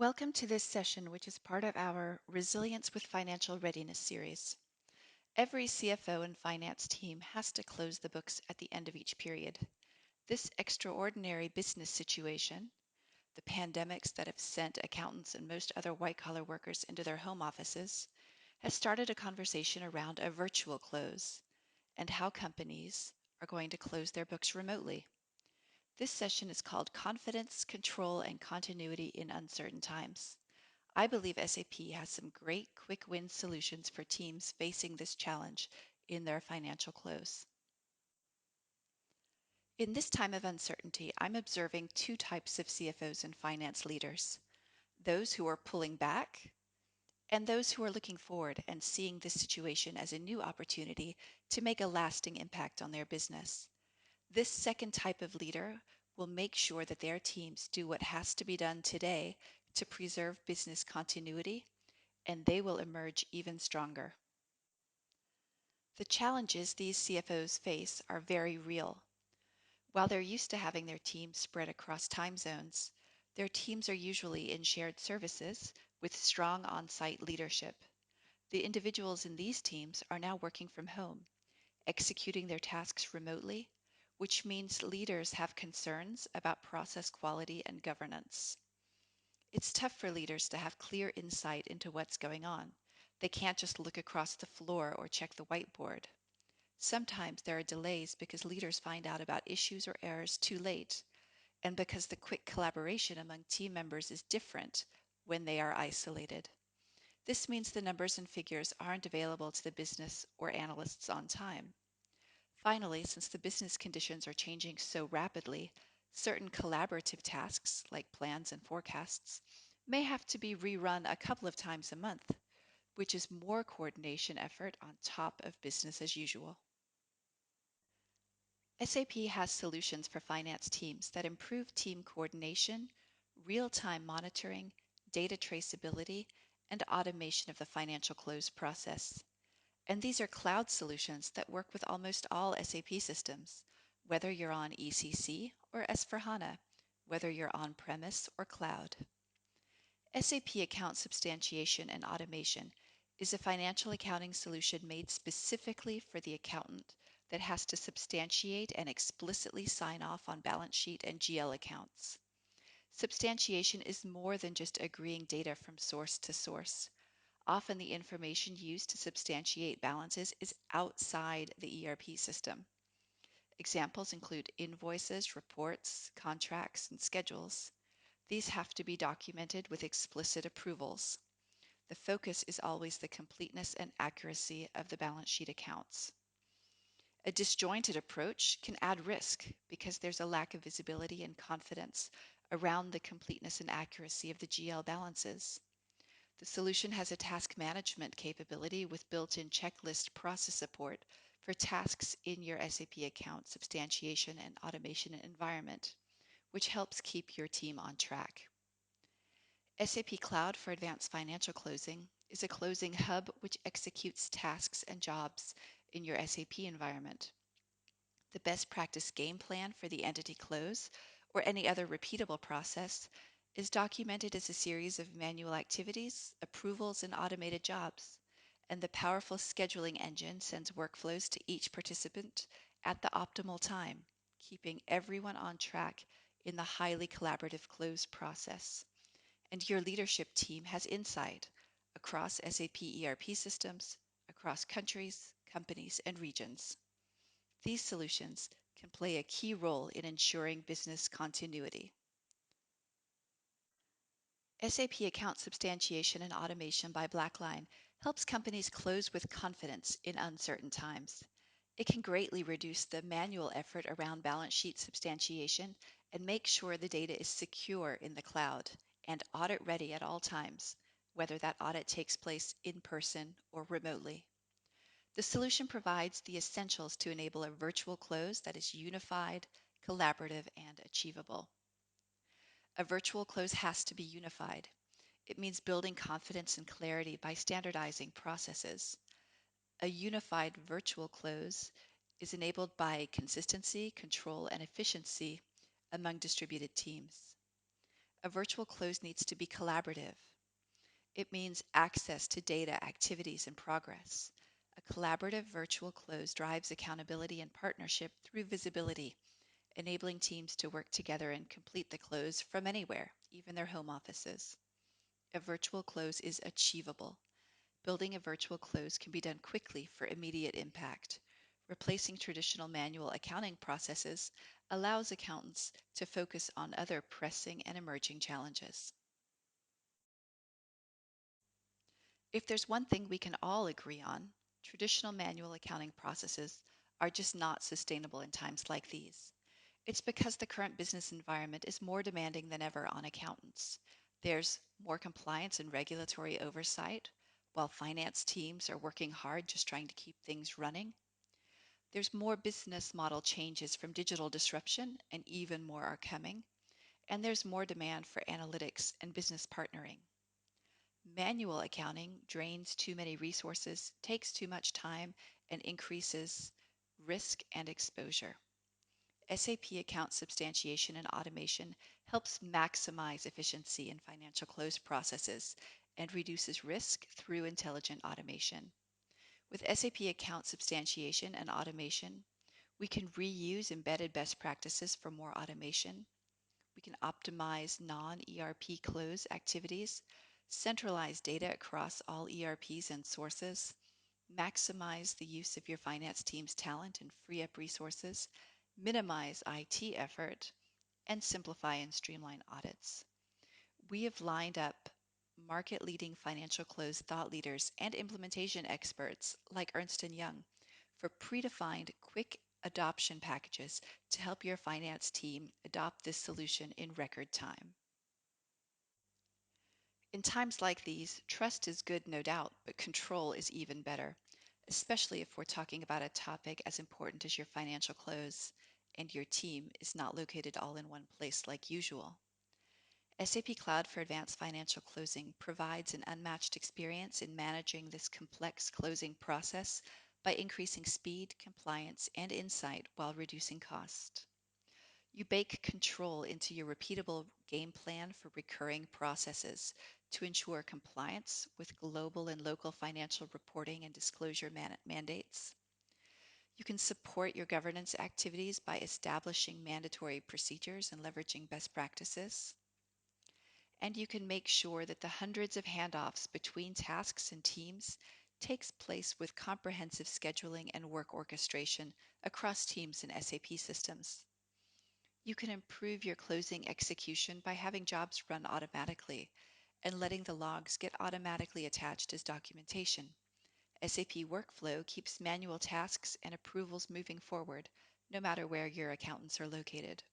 Welcome to this session, which is part of our Resilience with Financial Readiness series. Every CFO and finance team has to close the books at the end of each period. This extraordinary business situation, the pandemics that have sent accountants and most other white-collar workers into their home offices, has started a conversation around a virtual close and how companies are going to close their books remotely. This session is called Confidence, Control, and Continuity in Uncertain Times. I believe SAP has some great quick win solutions for teams facing this challenge in their financial close. In this time of uncertainty, I'm observing two types of CFOs and finance leaders: those who are pulling back and those who are looking forward and seeing this situation as a new opportunity to make a lasting impact on their business. This second type of leader will make sure that their teams do what has to be done today to preserve business continuity, and they will emerge even stronger. The challenges these CFOs face are very real. While they're used to having their teams spread across time zones, their teams are usually in shared services with strong on-site leadership. The individuals in these teams are now working from home, executing their tasks remotely, which means leaders have concerns about process quality and governance. It's tough for leaders to have clear insight into what's going on. They can't just look across the floor or check the whiteboard. Sometimes there are delays because leaders find out about issues or errors too late, and because the quick collaboration among team members is different when they are isolated. This means the numbers and figures aren't available to the business or analysts on time. Finally, since the business conditions are changing so rapidly, certain collaborative tasks, like plans and forecasts, may have to be rerun a couple of times a month, which is more coordination effort on top of business as usual. SAP has solutions for finance teams that improve team coordination, real-time monitoring, data traceability, and automation of the financial close process. And these are cloud solutions that work with almost all SAP systems, whether you're on ECC or S/4HANA, whether you're on-premise or cloud. SAP Account Substantiation and Automation is a financial accounting solution made specifically for the accountant that has to substantiate and explicitly sign off on balance sheet and GL accounts. Substantiation is more than just agreeing data from source to source. Often the information used to substantiate balances is outside the ERP system. Examples include invoices, reports, contracts, and schedules. These have to be documented with explicit approvals. The focus is always the completeness and accuracy of the balance sheet accounts. A disjointed approach can add risk because there's a lack of visibility and confidence around the completeness and accuracy of the GL balances. The solution has a task management capability with built-in checklist process support for tasks in your SAP account substantiation and automation environment, which helps keep your team on track. SAP Cloud for Advanced Financial Closing is a closing hub which executes tasks and jobs in your SAP environment. The best practice game plan for the entity close or any other repeatable process is documented as a series of manual activities, approvals, and automated jobs. And the powerful scheduling engine sends workflows to each participant at the optimal time, keeping everyone on track in the highly collaborative close process. And your leadership team has insight across SAP ERP systems, across countries, companies, and regions. These solutions can play a key role in ensuring business continuity. SAP Account Substantiation and Automation by Blackline helps companies close with confidence in uncertain times. It can greatly reduce the manual effort around balance sheet substantiation and make sure the data is secure in the cloud and audit ready at all times, whether that audit takes place in person or remotely. The solution provides the essentials to enable a virtual close that is unified, collaborative, and achievable. A virtual close has to be unified. It means building confidence and clarity by standardizing processes. A unified virtual close is enabled by consistency, control, and efficiency among distributed teams. A virtual close needs to be collaborative. It means access to data, activities, and progress. A collaborative virtual close drives accountability and partnership through visibility, enabling teams to work together and complete the close from anywhere, even their home offices. A virtual close is achievable. Building a virtual close can be done quickly for immediate impact. Replacing traditional manual accounting processes allows accountants to focus on other pressing and emerging challenges. If there's one thing we can all agree on, traditional manual accounting processes are just not sustainable in times like these. It's because the current business environment is more demanding than ever on accountants. There's more compliance and regulatory oversight, while finance teams are working hard just trying to keep things running. There's more business model changes from digital disruption, and even more are coming. And there's more demand for analytics and business partnering. Manual accounting drains too many resources, takes too much time, and increases risk and exposure. SAP account substantiation and automation helps maximize efficiency in financial close processes and reduces risk through intelligent automation. With SAP account substantiation and automation, we can reuse embedded best practices for more automation. We can optimize non-ERP close activities, centralize data across all ERPs and sources, maximize the use of your finance team's talent and free up resources, minimize IT effort, and simplify and streamline audits. We have lined up market-leading financial close thought leaders and implementation experts like Ernst & Young for predefined quick adoption packages to help your finance team adopt this solution in record time. In times like these, trust is good, no doubt, but control is even better, especially if we're talking about a topic as important as your financial close and your team is not located all in one place like usual. SAP Cloud for Advanced Financial Closing provides an unmatched experience in managing this complex closing process by increasing speed, compliance, and insight while reducing cost. You bake control into your repeatable game plan for recurring processes to ensure compliance with global and local financial reporting and disclosure mandates. You can support your governance activities by establishing mandatory procedures and leveraging best practices. And you can make sure that the hundreds of handoffs between tasks and teams takes place with comprehensive scheduling and work orchestration across teams and SAP systems. You can improve your closing execution by having jobs run automatically and letting the logs get automatically attached as documentation. SAP Workflow keeps manual tasks and approvals moving forward, no matter where your accountants are located.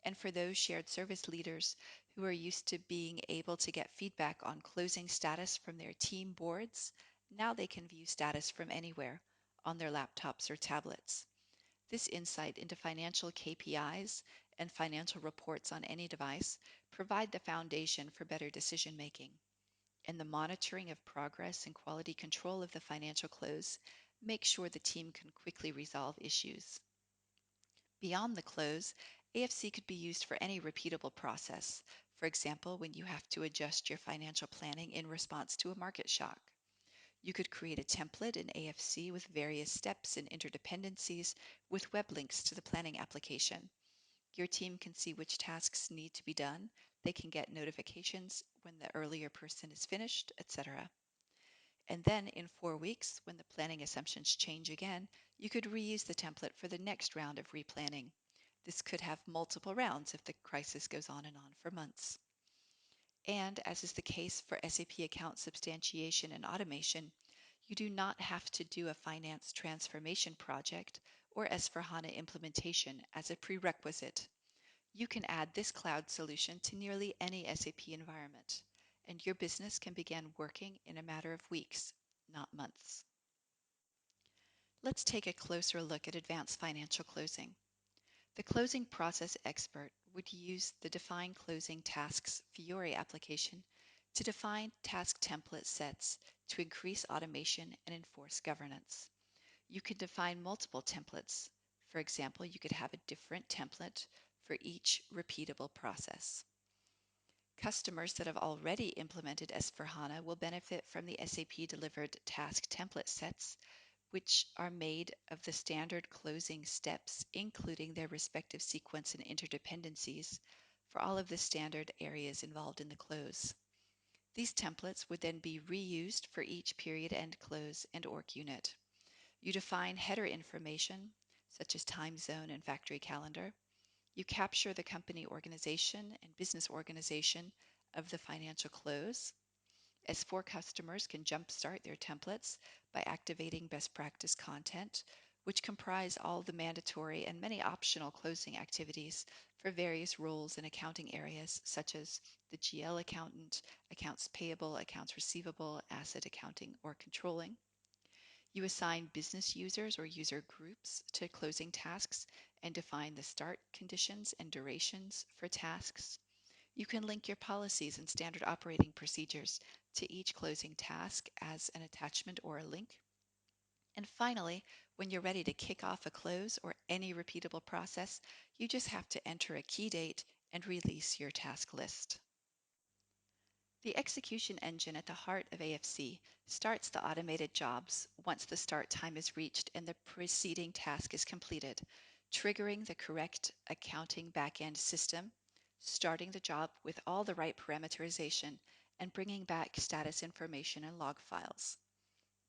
And for those shared service leaders who are used to being able to get feedback on closing status from their team boards, now they can view status from anywhere on their laptops or tablets. This insight into financial KPIs and financial reports on any device provide the foundation for better decision making. And the monitoring of progress and quality control of the financial close make sure the team can quickly resolve issues. Beyond the close, AFC could be used for any repeatable process. For example, when you have to adjust your financial planning in response to a market shock. You could create a template in AFC with various steps and interdependencies with web links to the planning application. Your team can see which tasks need to be done. They can get notifications when the earlier person is finished, etc. And then in 4 weeks, when the planning assumptions change again, you could reuse the template for the next round of replanning. This could have multiple rounds if the crisis goes on and on for months. And as is the case for SAP account substantiation and automation, you do not have to do a finance transformation project or S/4HANA implementation as a prerequisite. You can add this cloud solution to nearly any SAP environment, and your business can begin working in a matter of weeks, not months. Let's take a closer look at advanced financial closing. The closing process expert would use the Define Closing Tasks Fiori application to define task template sets to increase automation and enforce governance. You could define multiple templates. For example, you could have a different template for each repeatable process. Customers that have already implemented S/4HANA will benefit from the SAP delivered task template sets, which are made of the standard closing steps, including their respective sequence and interdependencies for all of the standard areas involved in the close. These templates would then be reused for each period end close and org unit. You define header information, such as time zone and factory calendar. You capture the company organization and business organization of the financial close. S4 customers can jumpstart their templates by activating best practice content, which comprise all the mandatory and many optional closing activities for various roles in accounting areas such as the GL accountant, accounts payable, accounts receivable, asset accounting, or controlling. You assign business users or user groups to closing tasks and define the start conditions and durations for tasks. You can link your policies and standard operating procedures to each closing task as an attachment or a link. And finally, when you're ready to kick off a close or any repeatable process, you just have to enter a key date and release your task list. The execution engine at the heart of AFC starts the automated jobs once the start time is reached and the preceding task is completed, triggering the correct accounting backend system, starting the job with all the right parameterization, and bringing back status information and log files.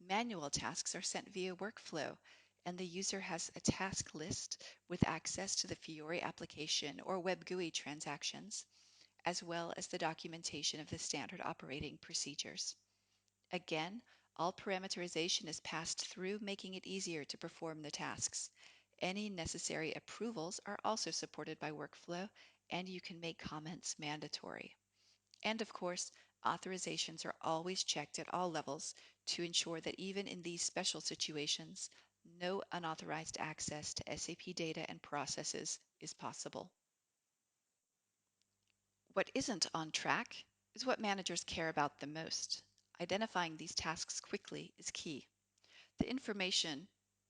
Manual tasks are sent via workflow, and the user has a task list with access to the Fiori application or Web GUI transactions, as well as the documentation of the standard operating procedures. Again, all parameterization is passed through, making it easier to perform the tasks. Any necessary approvals are also supported by workflow, and you can make comments mandatory. And of course, authorizations are always checked at all levels to ensure that even in these special situations, no unauthorized access to SAP data and processes is possible. What isn't on track is what managers care about the most. Identifying these tasks quickly is key. The information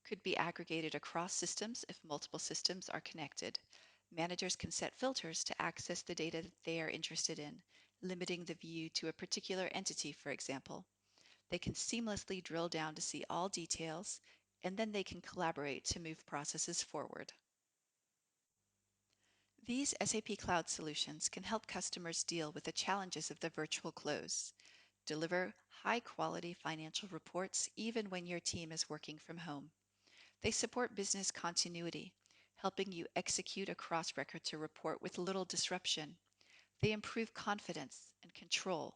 could be aggregated across systems if multiple systems are connected. Managers can set filters to access the data that they are interested in, limiting the view to a particular entity, for example. They can seamlessly drill down to see all details, and then they can collaborate to move processes forward. These SAP Cloud solutions can help customers deal with the challenges of the virtual close, deliver high-quality financial reports even when your team is working from home. They support business continuity, helping you execute across record to report with little disruption. They improve confidence and control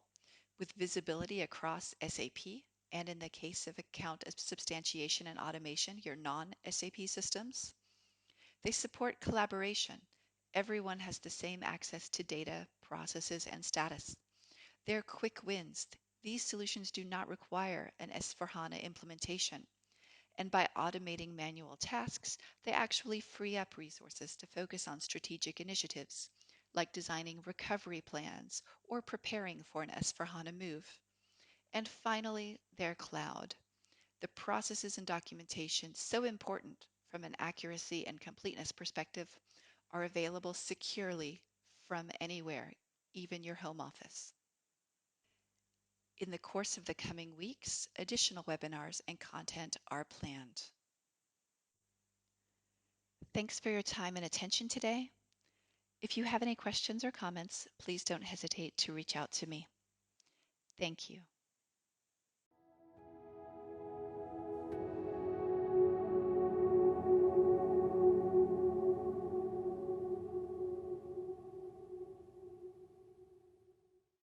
with visibility across SAP and, in the case of account substantiation and automation, your non-SAP systems. They support collaboration. Everyone has the same access to data, processes, and status. They're quick wins. These solutions do not require an S/4HANA implementation. And by automating manual tasks, they actually free up resources to focus on strategic initiatives, like designing recovery plans or preparing for an S/4HANA move. And finally, their cloud. The processes and documentation, so important from an accuracy and completeness perspective, are available securely from anywhere, even your home office. In the course of the coming weeks, additional webinars and content are planned. Thanks for your time and attention today. If you have any questions or comments, please don't hesitate to reach out to me. Thank you.